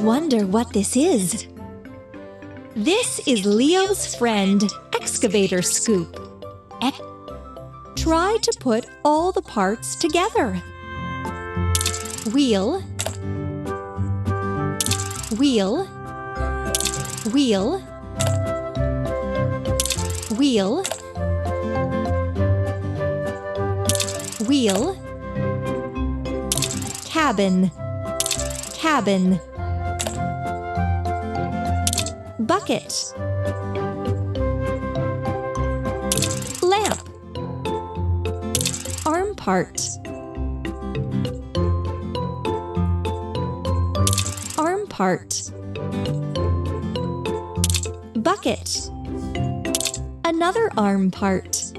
wonder what this is. This is Leo's friend, Excavator Scoop. Try to put all the parts together. Wheel, wheel, wheel, wheel, wheel, cabin, cabin, bucket, lamp, arm part, arm part, bucket, another arm part,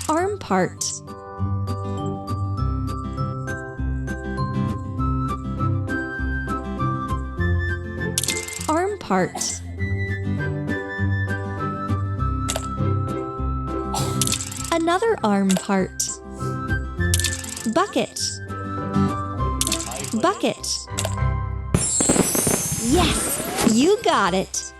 arm part, arm part, another arm part, bucket, bucket. Yes, you got it!